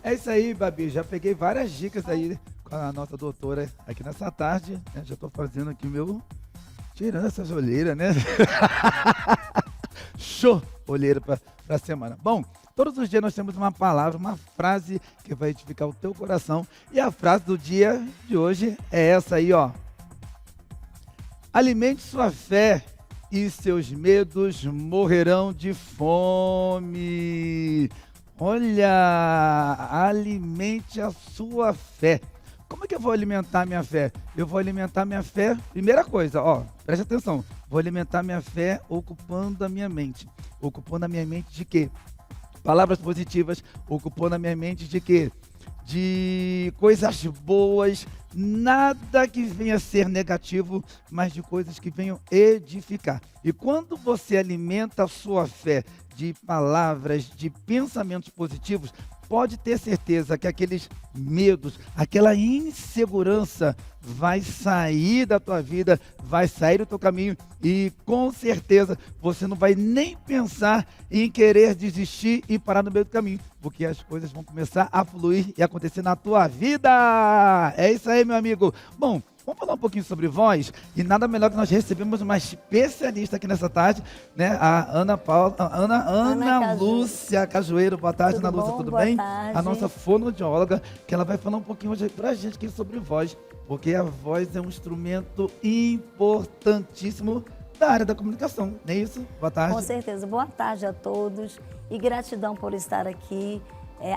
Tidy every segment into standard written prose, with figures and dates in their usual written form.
É isso aí, Babi. Já peguei várias dicas aí com a nossa doutora aqui nessa tarde, né? Já tô fazendo aqui o meu. Tirando essas olheiras, né? Show! Olheira pra semana. Bom, todos os dias nós temos uma palavra, uma frase que vai edificar o teu coração. E a frase do dia de hoje é essa aí, ó. Alimente sua fé e seus medos morrerão de fome. Olha, alimente a sua fé. Como é que eu vou alimentar minha fé? Eu vou alimentar minha fé, primeira coisa, ó, preste atenção. Vou alimentar minha fé ocupando a minha mente. Ocupando a minha mente de quê? Palavras positivas, ocupando a minha mente de quê? De coisas boas, nada que venha a ser negativo, mas de coisas que venham edificar. E quando você alimenta a sua fé de palavras, de pensamentos positivos, pode ter certeza que aqueles medos, aquela insegurança vai sair da tua vida, vai sair do teu caminho e com certeza você não vai nem pensar em querer desistir e parar no meio do caminho, porque as coisas vão começar a fluir e acontecer na tua vida. É isso aí, meu amigo. Bom, vamos falar um pouquinho sobre voz e nada melhor que nós recebemos uma especialista aqui nessa tarde, né? A Ana Lúcia Cajueiro. Boa tarde, Tudo Ana Lúcia, bom? tudo Boa bem? tarde. A nossa fonoaudióloga, que ela vai falar um pouquinho hoje pra gente aqui sobre voz, porque a voz é um instrumento importantíssimo da área da comunicação, não é isso? Boa tarde. Com certeza. Boa tarde a todos e gratidão por estar aqui,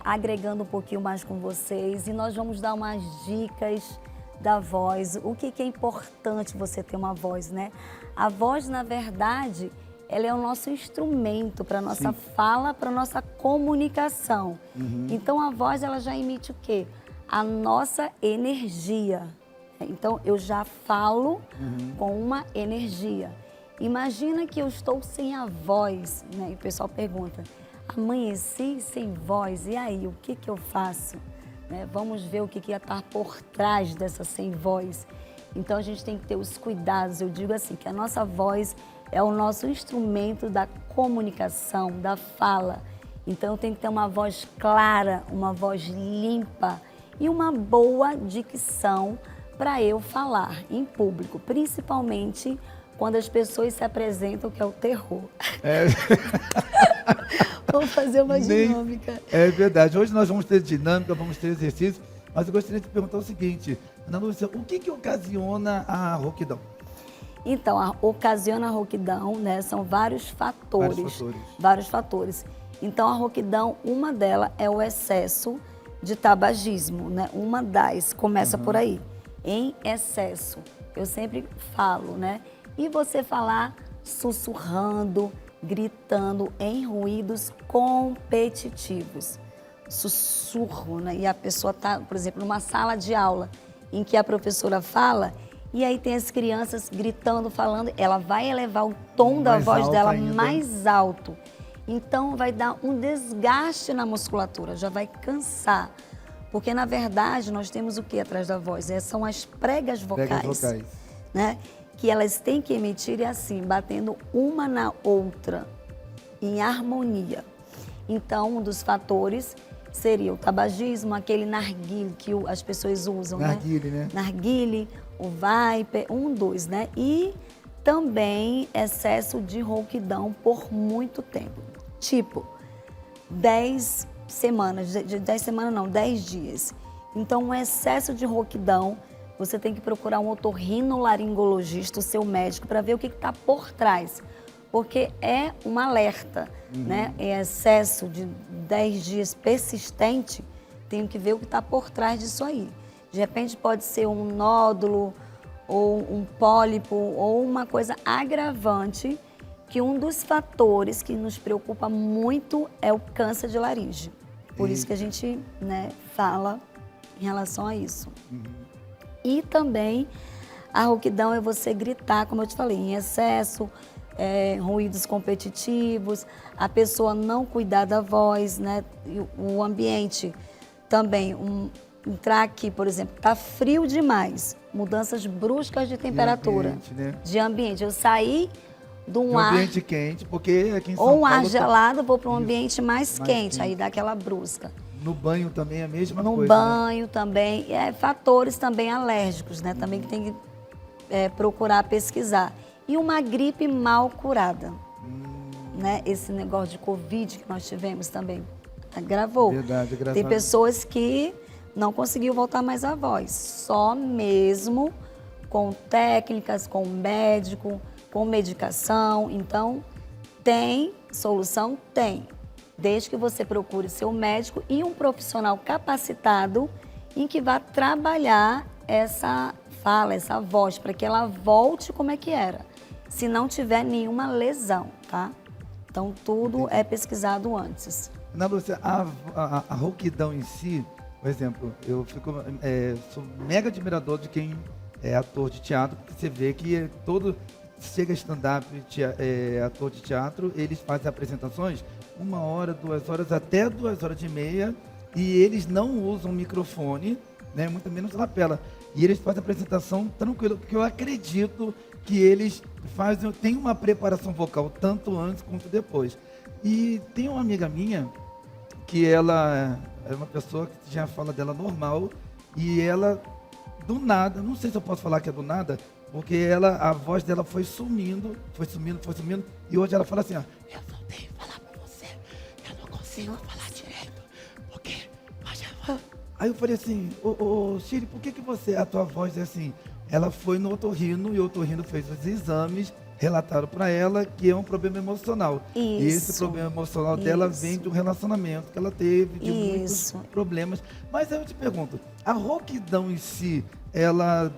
agregando um pouquinho mais com vocês. E nós vamos dar umas dicas da voz, o que é importante você ter uma voz, né? A voz, na verdade, ela é o nosso instrumento para a nossa fala, para a nossa comunicação. Então, a voz, ela já emite o quê? A nossa energia. Então, eu já falo com uma energia. Imagina que eu estou sem a voz, né? E o pessoal pergunta, amanheci sem voz, e aí, o que eu faço? Né? Vamos ver o que ia estar por trás dessa sem voz. Então, a gente tem que ter os cuidados. Eu digo assim, que a nossa voz é o nosso instrumento da comunicação, da fala. Então, tem que ter uma voz clara, uma voz limpa e uma boa dicção para eu falar em público, principalmente quando as pessoas se apresentam, que é o terror. Vamos fazer uma dinâmica. É verdade. Hoje nós vamos ter dinâmica, vamos ter exercício, mas eu gostaria de te perguntar o seguinte, Ana Lúcia, o que ocasiona a rouquidão? Então, ocasiona a rouquidão, né? São vários fatores. Vários fatores. Então, a rouquidão, uma delas é o excesso de tabagismo, né? Uma das, começa por aí, em excesso. Eu sempre falo, né? E você falar sussurrando, gritando em ruídos competitivos. Sussurro, né? E a pessoa está, por exemplo, numa sala de aula em que a professora fala e aí tem as crianças gritando, falando, ela vai elevar o tom da voz dela mais alto. Então vai dar um desgaste na musculatura, já vai cansar. Porque, na verdade, nós temos o que atrás da voz? São as pregas vocais, né? Que elas têm que emitir assim, batendo uma na outra, em harmonia. Então, um dos fatores seria o tabagismo, aquele narguile que as pessoas usam, narguile, né? Narguile, o Viper, dos, né? E também excesso de rouquidão por muito tempo. Tipo, 10 semanas, 10 semanas não, 10 dias. Então, um excesso de rouquidão, você tem que procurar um otorrinolaringologista, o seu médico, para ver o que está por trás. Porque é um alerta, né? É excesso de 10 dias persistente, tem que ver o que está por trás disso aí. De repente pode ser um nódulo, ou um pólipo, ou uma coisa agravante, que um dos fatores que nos preocupa muito é o câncer de laringe. Por isso que a gente, né, fala em relação a isso. E também a rouquidão é você gritar, como eu te falei, em excesso, ruídos competitivos, a pessoa não cuidar da voz, né? O ambiente também, entrar aqui, por exemplo, está frio demais, mudanças bruscas de temperatura, de ambiente. Eu saí de um ar ambiente quente, porque aqui em São ou um Paulo ar gelado, vou para um ambiente mais quente, aí dá aquela brusca. No banho também é a mesma No coisa, né? banho também, fatores também alérgicos, né? Também que tem que procurar pesquisar. E uma gripe mal curada, né? Esse negócio de Covid que nós tivemos também, agravou. Verdade, graças Tem a Deus. pessoas que não conseguiu voltar mais à voz, só mesmo com técnicas, com médico, com medicação. Então, tem solução? Tem. Desde que você procure seu médico e um profissional capacitado em que vá trabalhar essa fala, essa voz, para que ela volte como é que era, se não tiver nenhuma lesão, tá? Então, tudo é pesquisado antes. Ana Lúcia, a rouquidão em si, por exemplo, eu sou mega admirador de quem é ator de teatro, porque você vê que chega stand-up, ator de teatro, eles fazem apresentações 1 hora, 2 horas, até 2 horas e meia, e eles não usam microfone, né, muito menos lapela. E eles fazem a apresentação tranquilo, porque eu acredito que eles têm uma preparação vocal, tanto antes quanto depois. E tem uma amiga minha, que ela é uma pessoa que já fala dela normal, e ela, do nada, não sei se eu posso falar que é do nada, porque a voz dela foi sumindo, e hoje ela fala assim, ó, eu voltei a falar com você, eu não consigo falar direito, porque... Aí eu falei assim, ô Shiri, por que a tua voz é assim? Ela foi no otorrino, e o otorrino fez os exames, relataram para ela que é um problema emocional. Isso, e esse problema emocional dela vem de um relacionamento que ela teve, de muitos problemas. Mas aí eu te pergunto, a rouquidão em si, ela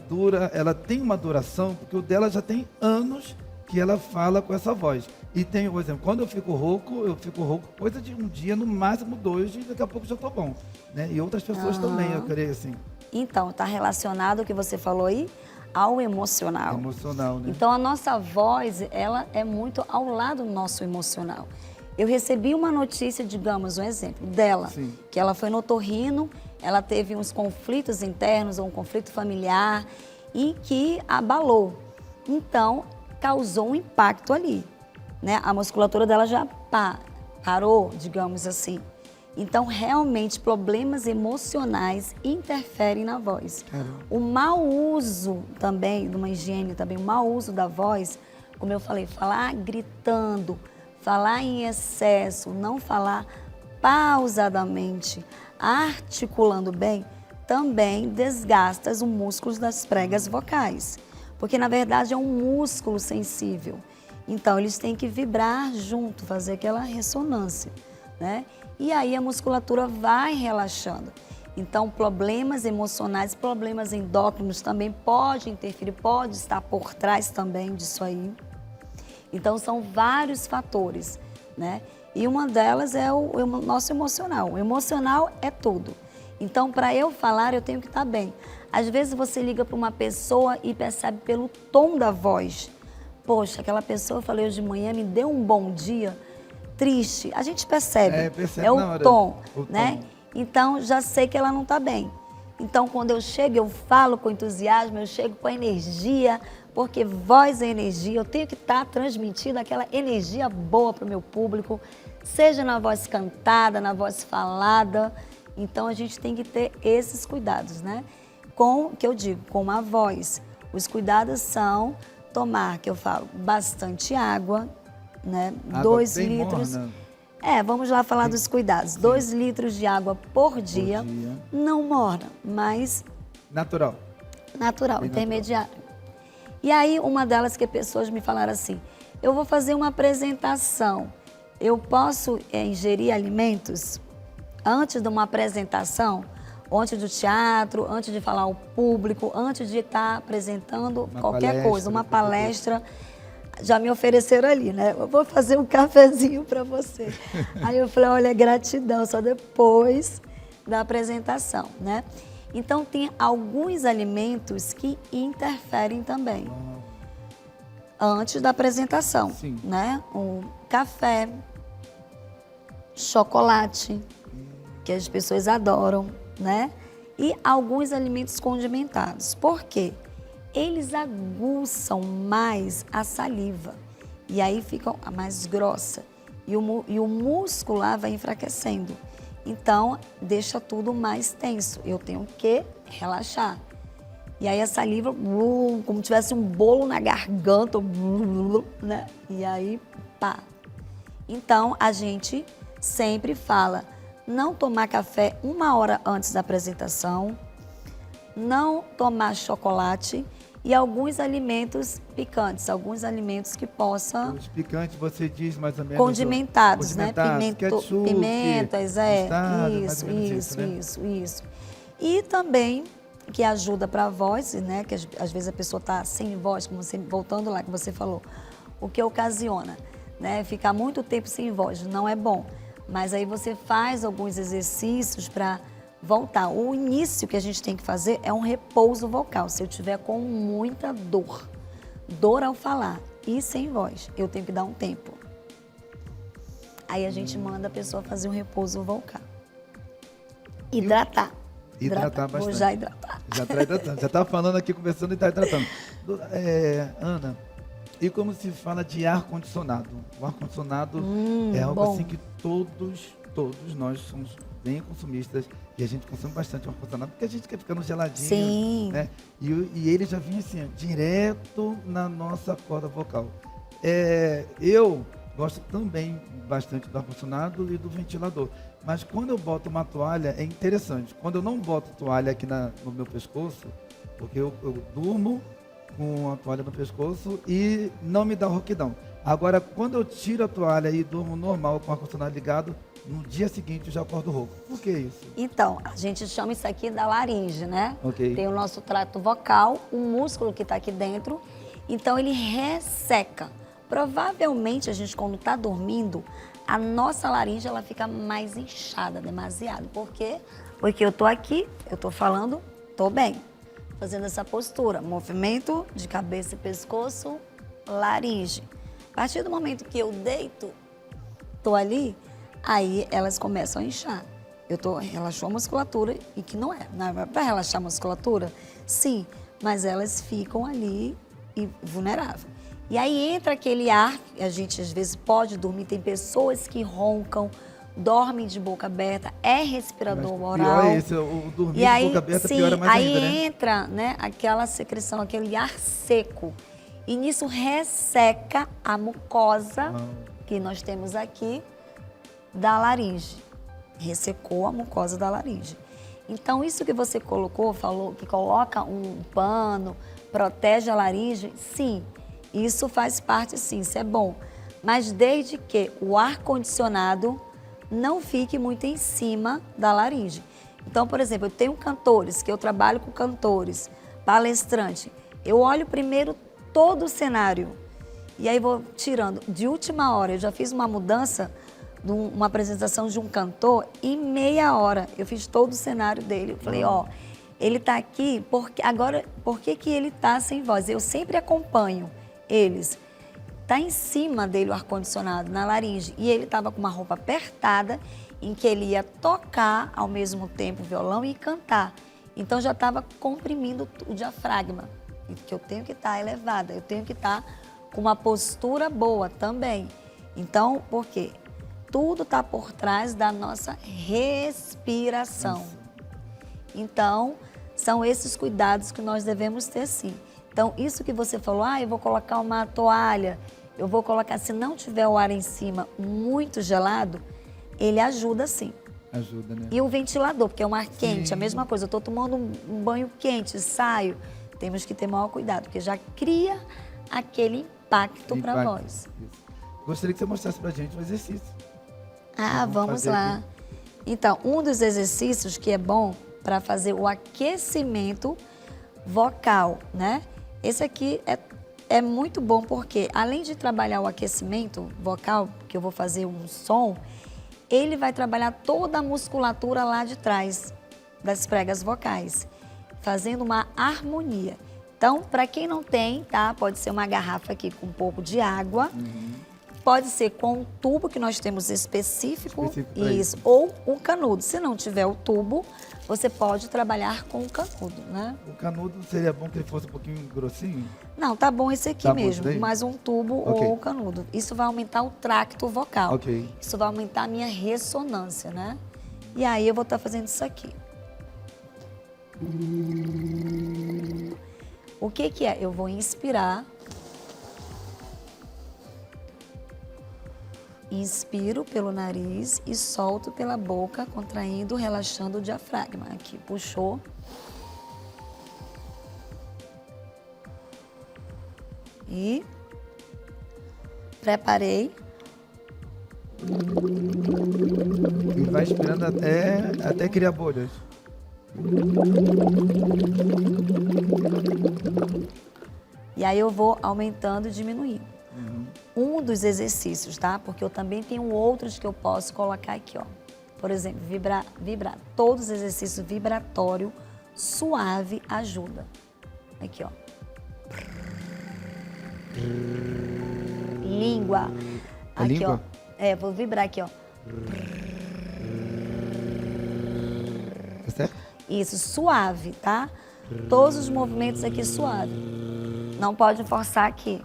tem uma duração, porque o dela já tem anos que ela fala com essa voz. E tem, por exemplo, quando eu fico rouco coisa de um dia, no máximo 2, e daqui a pouco já estou bom. Né? E outras pessoas também, eu creio assim. Então, está relacionado o que você falou aí ao emocional. Emocional, né? Então, a nossa voz, ela é muito ao lado do nosso emocional. Eu recebi uma notícia, digamos, um exemplo dela, que ela foi no otorrino, ela teve uns conflitos internos, ou um conflito familiar, e que abalou. Então, causou um impacto ali, né? A musculatura dela já parou, digamos assim. Então, realmente, problemas emocionais interferem na voz. O mau uso também, de uma higiene também, o mau uso da voz, como eu falei, falar gritando, falar em excesso, não falar pausadamente, articulando bem, também desgasta os músculos das pregas vocais. Porque, na verdade, é um músculo sensível. Então, eles têm que vibrar junto, fazer aquela ressonância, né? E aí a musculatura vai relaxando. Então, problemas emocionais, problemas endócrinos também podem interferir, pode estar por trás também disso aí. Então, são vários fatores, né? E uma delas é o nosso emocional. O emocional é tudo. Então, para eu falar, eu tenho que estar bem. Às vezes você liga para uma pessoa e percebe pelo tom da voz. Poxa, aquela pessoa, eu falei hoje de manhã, me deu um bom dia, triste. A gente percebe, é o tom, né? Então, já sei que ela não está bem. Então, quando eu chego, eu falo com entusiasmo, eu chego com energia, porque voz é energia, eu tenho que estar transmitindo aquela energia boa para o meu público, seja na voz cantada, na voz falada. Então, a gente tem que ter esses cuidados, né? Com, que eu digo, com a voz. Os cuidados são tomar, que eu falo, bastante água, né? 2 litros. Morna. Vamos lá falar dos cuidados. 2 litros de água por dia. Não morna, mas... Natural. Natural, intermediário. E aí, uma delas que pessoas me falaram assim, eu vou fazer uma apresentação, eu posso ingerir alimentos antes de uma apresentação, antes do teatro, antes de falar ao público, antes de estar apresentando qualquer coisa, uma palestra. Já me ofereceram ali, né? Eu vou fazer um cafezinho para você. Aí eu falei, olha, gratidão, só depois da apresentação, né? Então, tem alguns alimentos que interferem também. Antes da apresentação, né? O café, chocolate, que as pessoas adoram, né? E alguns alimentos condimentados. Por quê? Eles aguçam mais a saliva e aí fica mais grossa e o músculo lá vai enfraquecendo. Então, deixa tudo mais tenso. Eu tenho que relaxar. E aí a saliva, como tivesse um bolo na garganta, né? E aí, pá. Então, a gente sempre fala, não tomar café 1 hora antes da apresentação, não tomar chocolate e alguns alimentos picantes, alguns alimentos que possam... Os picantes, você diz mais ou menos... Condimentados, né? Ketchup, Pimentas, mostarda, mais isso, ou menos isso, né? isso. E também, que ajuda para a voz, né? Que às vezes a pessoa está sem voz, como você, voltando lá que você falou, o que ocasiona, né? Ficar muito tempo sem voz não é bom. Mas aí você faz alguns exercícios para voltar. O início que a gente tem que fazer é um repouso vocal. Se eu tiver com muita dor ao falar e sem voz, eu tenho que dar um tempo. Aí a gente manda a pessoa fazer um repouso vocal. Hidratar. Hidratar bastante. Vou já hidratar. Já está hidratando. Já está falando aqui, conversando e está hidratando. Ana, e como se fala de ar-condicionado? O ar-condicionado é algo bom. assim que todos nós somos bem consumistas e a gente consome bastante o ar-condicionado porque a gente quer ficar no geladinho. Sim. Né? E ele já vinha assim, direto na nossa corda vocal. Eu gosto também bastante do ar-condicionado e do ventilador. Mas quando eu boto uma toalha, é interessante. Quando eu não boto toalha aqui no meu pescoço, porque eu durmo com a toalha no pescoço e não me dá rouquidão. Agora, quando eu tiro a toalha e durmo normal com o ar-condicionado ligado, no dia seguinte eu já acordo rouco. Por que isso? Então, a gente chama isso aqui da laringe, né? Ok. Tem o nosso trato vocal, o músculo que está aqui dentro, então ele resseca. Provavelmente a gente, quando está dormindo, a nossa laringe ela fica mais inchada, demasiado. Por quê? Porque eu estou aqui, eu estou falando, estou bem. Fazendo essa postura, movimento de cabeça e pescoço, laringe. A partir do momento que eu deito, estou ali, aí elas começam a inchar. Relaxou a musculatura e que não é. Para relaxar a musculatura, sim, mas elas ficam ali vulneráveis. E aí entra aquele ar, a gente às vezes pode dormir, tem pessoas que roncam, dormem de boca aberta, é respirador oral. Pior é esse, o dormir E aí, de boca aberta sim, piora mais aí ainda, né? entra, né, aquela secreção, aquele ar seco. E nisso resseca a mucosa que nós temos aqui da laringe. Ressecou a mucosa da laringe. Então, isso que você colocou, falou que coloca um pano, protege a laringe, sim, isso faz parte, sim, isso é bom. Mas desde que o ar-condicionado não fique muito em cima da laringe. Então, por exemplo, eu tenho cantores, que eu trabalho com cantores, palestrante. Eu olho primeiro todo o cenário e aí vou tirando. De última hora, eu já fiz uma mudança, uma apresentação de um cantor, em meia hora. Eu fiz todo o cenário dele. Eu falei, ele tá aqui, por que ele tá sem voz? Eu sempre acompanho eles. Tá em cima dele o ar-condicionado, na laringe. E ele estava com uma roupa apertada, em que ele ia tocar ao mesmo tempo violão e cantar. Então já estava comprimindo o diafragma, que eu tenho que estar elevada, eu tenho que estar com uma postura boa também. Então, por quê? Tudo está por trás da nossa respiração. Então, são esses cuidados que nós devemos ter, sim. Então, isso que você falou, eu vou colocar uma toalha, eu vou colocar, se não tiver o ar em cima muito gelado, ele ajuda sim. Ajuda, né? E o ventilador, porque é um ar quente, a mesma coisa. Eu estou tomando um banho quente, saio, temos que ter maior cuidado, porque já cria aquele impacto para a voz. Isso. Gostaria que você mostrasse para a gente um exercício. Vamos lá. Aqui. Então, um dos exercícios que é bom para fazer o aquecimento vocal, né? Esse aqui é muito bom porque, além de trabalhar o aquecimento vocal, que eu vou fazer um som, ele vai trabalhar toda a musculatura lá de trás das pregas vocais, fazendo uma harmonia. Então, para quem não tem, tá? Pode ser uma garrafa aqui com um pouco de água, pode ser com um tubo que nós temos específico isso, ou um canudo. Se não tiver o tubo, você pode trabalhar com o canudo, né? O canudo seria bom que ele fosse um pouquinho grossinho? Não, tá bom esse aqui tá mesmo, mas um tubo ou o canudo. Isso vai aumentar o tracto vocal. Isso vai aumentar a minha ressonância, né? E aí eu vou estar fazendo isso aqui. O que que é? Eu vou inspirar. Inspiro pelo nariz e solto pela boca, contraindo, relaxando o diafragma. Aqui, puxou. E preparei. E vai esperando até criar bolhas. E aí eu vou aumentando e diminuindo. Um dos exercícios, tá? Porque eu também tenho outros que eu posso colocar aqui, ó. Por exemplo, vibrar. Todos os exercícios vibratório suave ajuda. Aqui, ó. Língua. A Aqui, língua? ó. Vou vibrar aqui, ó. Tá certo? Isso, suave, tá? Todos os movimentos aqui suave. Não pode forçar aqui.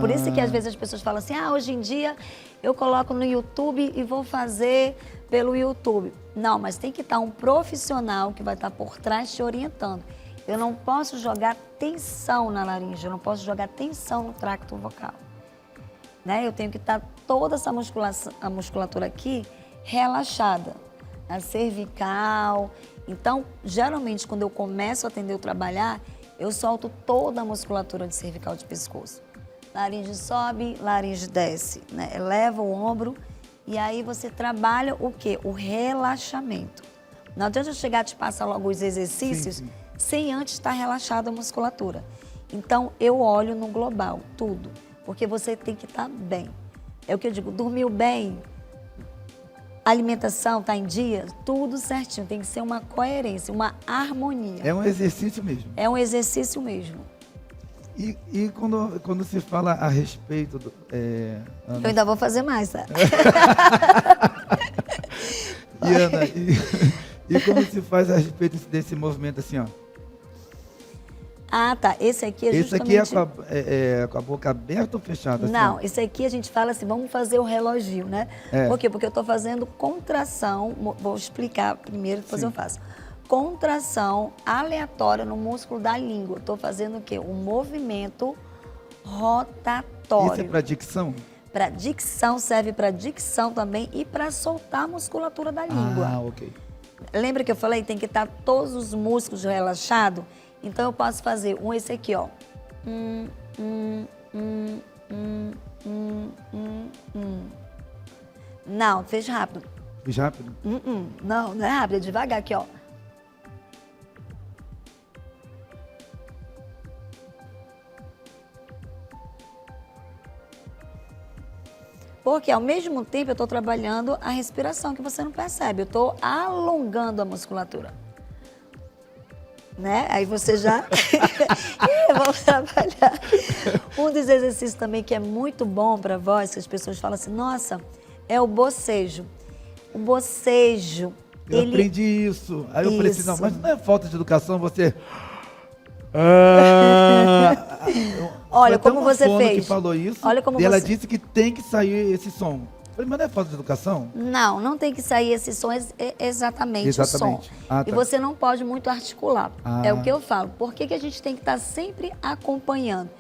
Por isso que às vezes as pessoas falam assim, hoje em dia eu coloco no YouTube e vou fazer pelo YouTube. Não, mas tem que estar um profissional que vai estar por trás te orientando. Eu não posso jogar tensão na laringe, eu não posso jogar tensão no tracto vocal. Né? Eu tenho que estar toda essa musculatura aqui relaxada. A cervical. Então, geralmente, quando eu começo a atender ou trabalhar, eu solto toda a musculatura de cervical de pescoço. Laringe sobe, laringe desce, né? Eleva o ombro e aí você trabalha o quê? O relaxamento. Não adianta eu chegar a te passar logo os exercícios sem antes estar relaxada a musculatura. Então, eu olho no global, tudo, porque você tem que estar bem. É o que eu digo, dormiu bem, alimentação está em dia, tudo certinho, tem que ser uma coerência, uma harmonia. É um exercício mesmo. É um exercício mesmo. E quando se fala a respeito do... Ana... Eu ainda vou fazer mais, tá? E Ana, e como se faz a respeito desse movimento assim, ó? Tá. Esse aqui é justamente... Esse aqui é com a boca aberta ou fechada? Assim, não, ó? esse aqui a gente fala assim, vamos fazer o reloginho, né? Por quê? Porque eu estou fazendo contração, vou explicar primeiro, depois eu faço. Contração aleatória no músculo da língua. Estou fazendo o quê? Um movimento rotatório. Isso é para dicção? Para dicção, serve para dicção também e para soltar a musculatura da língua. Ok. Lembra que eu falei? Tem que estar todos os músculos relaxados. Então, eu posso fazer esse aqui, ó. Não, fez rápido. Fez rápido? Não, não é rápido, é devagar aqui, ó. Porque ao mesmo tempo eu estou trabalhando a respiração, que você não percebe. Eu estou alongando a musculatura. Né? Aí você já... Vamos trabalhar. Um dos exercícios também que é muito bom para a voz, que as pessoas falam assim, nossa, é o bocejo. O bocejo, eu aprendi isso. Aí eu falei assim, não, mas não é falta de educação você... Olha como você fez. Que falou isso, olha como e ela disse que tem que sair esse som. Eu falei, mas não é falta de educação? Não, não tem que sair esse som, exatamente o som. Tá. E você não pode muito articular. É o que eu falo. Por que a gente tem que estar sempre acompanhando?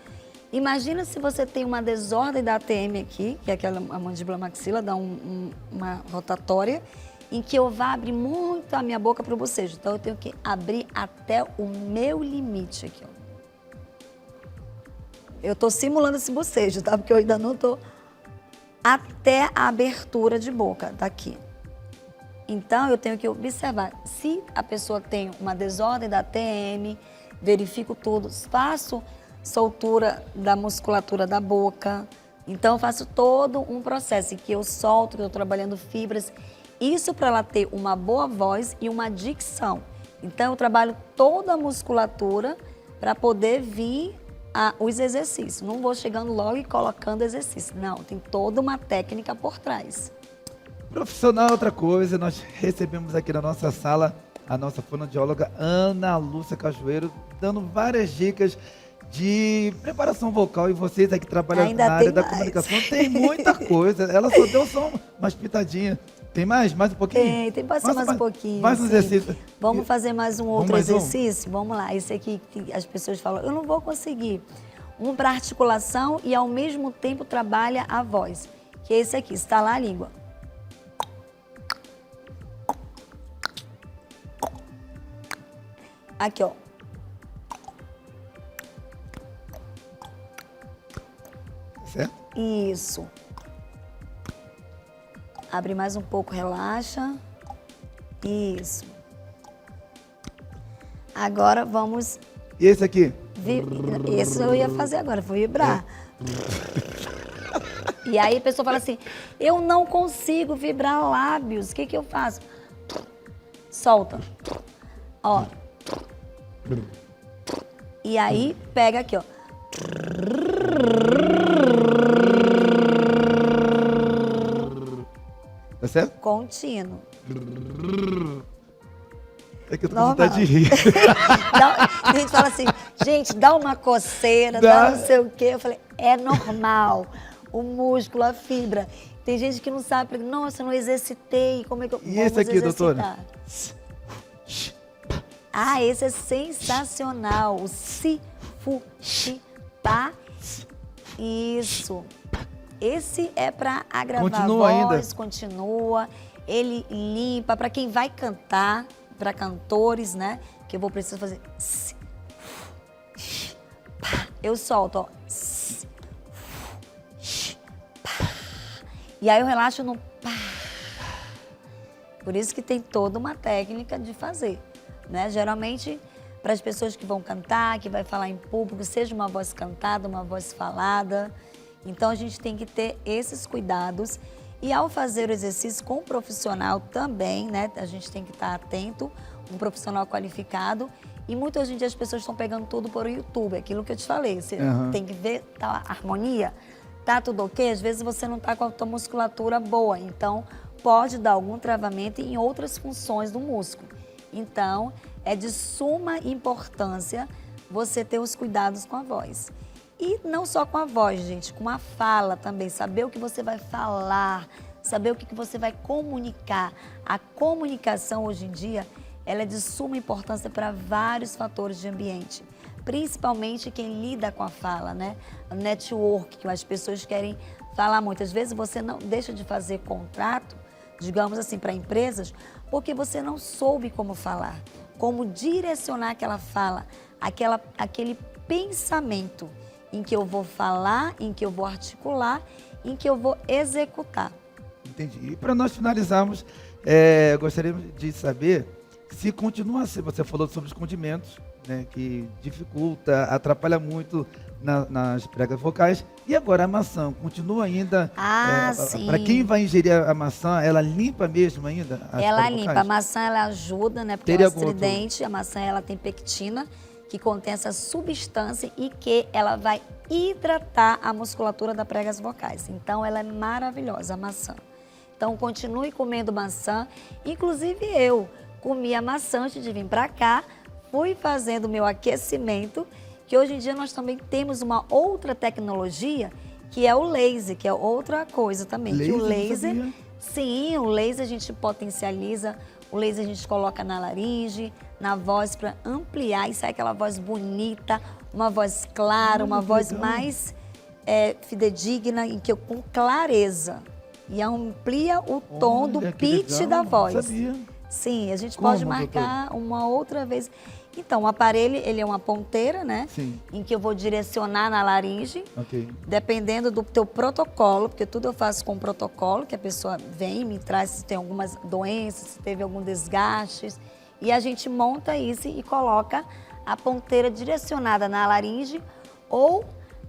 Imagina se você tem uma desordem da ATM aqui, que é aquela a mandíbula maxila, dá uma rotatória, em que eu vá abrir muito a minha boca para o bocejo. Então, eu tenho que abrir até o meu limite aqui, ó. Eu estou simulando esse bocejo, tá? Porque eu ainda não estou... Até a abertura de boca, daqui. Então, eu tenho que observar. Se a pessoa tem uma desordem da TM, verifico tudo, faço soltura da musculatura da boca. Então, eu faço todo um processo em que eu solto, que eu estou trabalhando fibras. Isso para ela ter uma boa voz e uma dicção. Então, eu trabalho toda a musculatura para poder vir os exercícios. Não vou chegando logo e colocando exercício. Não, tem toda uma técnica por trás. Profissional, outra coisa, nós recebemos aqui na nossa sala a nossa fonoaudióloga Ana Lúcia Cajueiro, dando várias dicas de preparação vocal, e vocês aqui trabalham na área da comunicação, tem muita coisa. Ela só deu só umas pitadinhas. Tem mais? Mais um pouquinho? Tem, pode ser mais um pouquinho. Mais um sim. exercício. Vamos fazer mais um outro mais um? exercício? Vamos lá, esse aqui que as pessoas falam, eu não vou conseguir. Um para articulação e ao mesmo tempo trabalha a voz, que é esse aqui, estalar a língua. Aqui, ó. Certo? Isso. Abre mais um pouco, relaxa. Isso. Agora vamos... E esse aqui? Esse eu ia fazer agora, vou vibrar. E aí a pessoa fala assim, eu não consigo vibrar lábios, o que que eu faço? Solta. Ó. E aí pega aqui, ó. Tá certo? Contínuo. É que eu tô com Normal. vontade de rir. A gente fala assim, gente, dá uma coceira, dá não sei o quê. Eu falei, é normal. O músculo, a fibra. Tem gente que não sabe, nossa, eu não exercitei, como é que eu E esse aqui, doutora? Ah, esse é sensacional. O si, fu, chi, pá. Isso. Esse é para agravar Continua a voz, ainda. continua. Ele limpa, para quem vai cantar, para cantores, né? Que eu vou precisar fazer. Si, fu, pá. Eu solto, ó. Si, fu, pá. E aí eu relaxo no pá. Por isso que tem toda uma técnica de fazer, né? Geralmente, para as pessoas que vão cantar, que vai falar em público, seja uma voz cantada, uma voz falada. Então, a gente tem que ter esses cuidados. E ao fazer o exercício com um profissional também, né? A gente tem que estar atento, um profissional qualificado. E muito hoje em dia as pessoas estão pegando tudo por YouTube, aquilo que eu te falei. Você tem que ver tá, a harmonia, tá tudo ok? Às vezes você não tá com a tua musculatura boa, então pode dar algum travamento em outras funções do músculo. Então, é de suma importância você ter os cuidados com a voz. E não só com a voz, gente, com a fala também, saber o que você vai falar, saber o que você vai comunicar. A comunicação hoje em dia, ela é de suma importância para vários fatores de ambiente, principalmente quem lida com a fala, né? O network, que as pessoas querem falar muitas vezes, você não deixa de fazer contrato, digamos assim, para empresas, porque você não soube como falar, como direcionar aquela fala, aquele pensamento em que eu vou falar, em que eu vou articular, em que eu vou executar. Entendi. E para nós finalizarmos, gostaríamos de saber se continua assim, você falou sobre os condimentos, né, que dificulta, atrapalha muito nas pregas vocais. E agora a maçã, continua ainda? Sim. Para quem vai ingerir a maçã, ela limpa mesmo ainda as Ela pregas limpa. vocais? A maçã, ela ajuda, né, porque Teria é algum outro? estridente, a maçã, ela tem pectina, que contém essa substância e que ela vai hidratar a musculatura das pregas vocais. Então, ela é maravilhosa, a maçã. Então, continue comendo maçã. Inclusive, eu comi a maçã antes de vir para cá, fui fazendo o meu aquecimento, que hoje em dia nós também temos uma outra tecnologia, que é o laser, que é outra coisa também. Laser, que o não laser, sabia. sim, o laser a gente potencializa, o laser a gente coloca na laringe, na voz para ampliar e sair aquela voz bonita, uma voz clara, uma voz legal. mais fidedigna, com clareza. E amplia o tom Olha, do que pitch legal, da não voz. sabia. Sim, a gente Como, pode marcar uma outra vez. Então, o aparelho, ele é uma ponteira, né? Sim. Em que eu vou direcionar na laringe, Ok. dependendo do teu protocolo, porque tudo eu faço com protocolo, que a pessoa vem e me traz se tem algumas doenças, se teve algum desgaste. E a gente monta isso e coloca a ponteira direcionada na laringe ou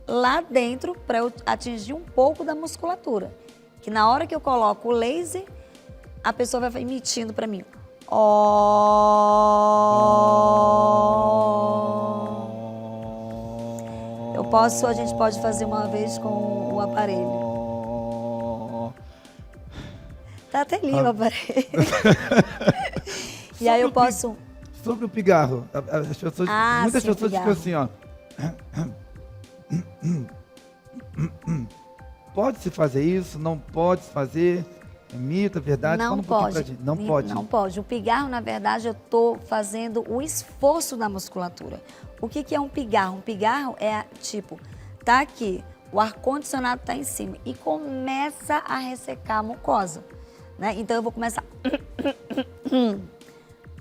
lá dentro para eu atingir um pouco da musculatura. Que na hora que eu coloco o laser, a pessoa vai emitindo para mim. A gente pode fazer uma vez com o aparelho. Tá até lindo o aparelho. E aí eu posso... Sobre o pigarro, muitas sim, pessoas ficam assim, ó. Pode-se fazer isso? Não pode fazer? É mito, é verdade? Não Fala um pouquinho pra pode. gente. Não pode. Não pode. O pigarro, na verdade, eu estou fazendo o esforço da musculatura. O que é um pigarro? Um pigarro é tipo, tá aqui, o ar-condicionado tá em cima e começa a ressecar a mucosa, né? Então eu vou começar...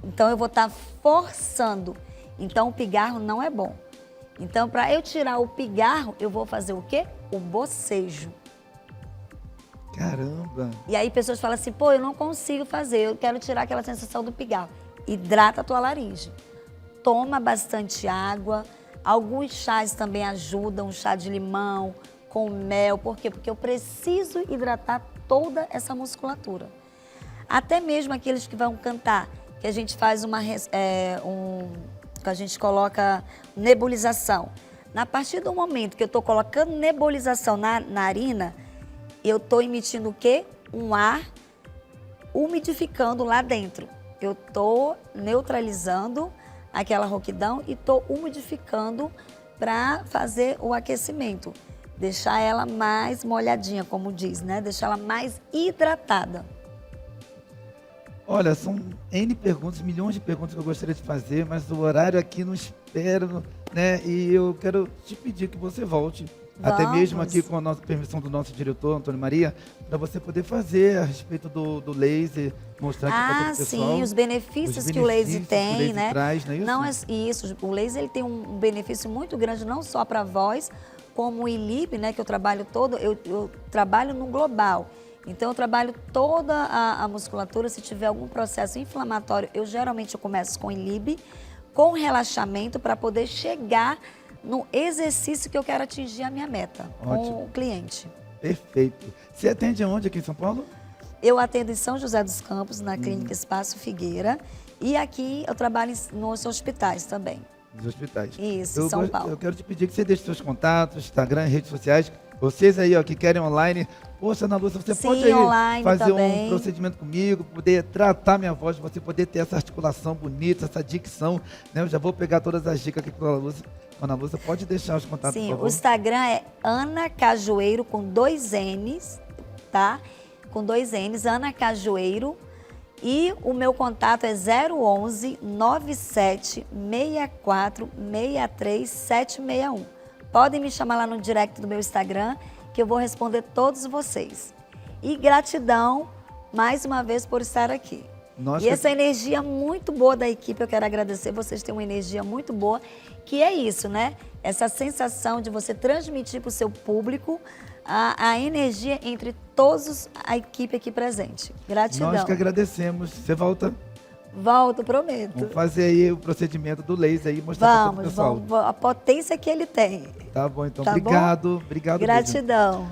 Então eu vou estar forçando. Então o pigarro não é bom. Então para eu tirar o pigarro, eu vou fazer o quê? O bocejo. Caramba. E aí pessoas falam assim, pô, eu não consigo fazer, eu quero tirar aquela sensação do pigarro. Hidrata a tua laringe. Toma bastante água. Alguns chás também ajudam, chá de limão, com mel. Por quê? Porque eu preciso hidratar toda essa musculatura. Até mesmo aqueles que vão cantar, que a gente faz que a gente coloca nebulização. A partir do momento que eu estou colocando nebulização na narina, eu estou emitindo o quê? Um ar umidificando lá dentro. Eu estou neutralizando aquela rouquidão e estou umidificando para fazer o aquecimento. Deixar ela mais molhadinha, como diz, né? Deixar ela mais hidratada. Olha, são N perguntas, milhões de perguntas que eu gostaria de fazer, mas o horário aqui não espera, né? E eu quero te pedir que você volte, até mesmo aqui com a nossa permissão do nosso diretor, Antônio Maria, para você poder fazer a respeito do laser, mostrar aqui para o pessoal. Sim, os benefícios que o laser tem, né? Traz, não é isso? Não é isso, o laser ele tem um benefício muito grande, não só para a voz, como o ILIB, né? Que eu trabalho eu trabalho no global. Então, eu trabalho toda a musculatura. Se tiver algum processo inflamatório, eu geralmente começo com ILIB, com relaxamento, para poder chegar no exercício que eu quero atingir a minha meta. Ótimo. Com o cliente. Perfeito. Você atende onde aqui em São Paulo? Eu atendo em São José dos Campos, na Clínica Espaço Figueira. E aqui eu trabalho nos hospitais também. Nos hospitais. Isso, em São Paulo. Eu quero te pedir que você deixe seus contatos, Instagram, redes sociais. Vocês aí, ó, que querem online, poxa, Ana Lúcia, você pode aí fazer também um procedimento comigo, poder tratar minha voz, você poder ter essa articulação bonita, essa dicção, né? Eu já vou pegar todas as dicas aqui com a Ana Lúcia. Ana Lúcia, pode deixar os contatos, Sim, por favor. o Instagram é Ana Cajueiro com 2 N's, tá? Com 2 N's, Ana Cajueiro. E o meu contato é 011 97 64 63 761. Podem me chamar lá no direct do meu Instagram, que eu vou responder todos vocês. E gratidão, mais uma vez, por estar aqui. Nossa, e essa energia muito boa da equipe, eu quero agradecer. Vocês têm uma energia muito boa, que é isso, né? Essa sensação de você transmitir para o seu público a energia entre todos a equipe aqui presente. Gratidão. Nós que agradecemos. Você volta? Volto, prometo. Vamos fazer aí o procedimento do laser aí, mostrar para o pessoal. Vamos, a potência que ele tem. Tá bom, então. Tá Obrigado. bom? Obrigado. Gratidão.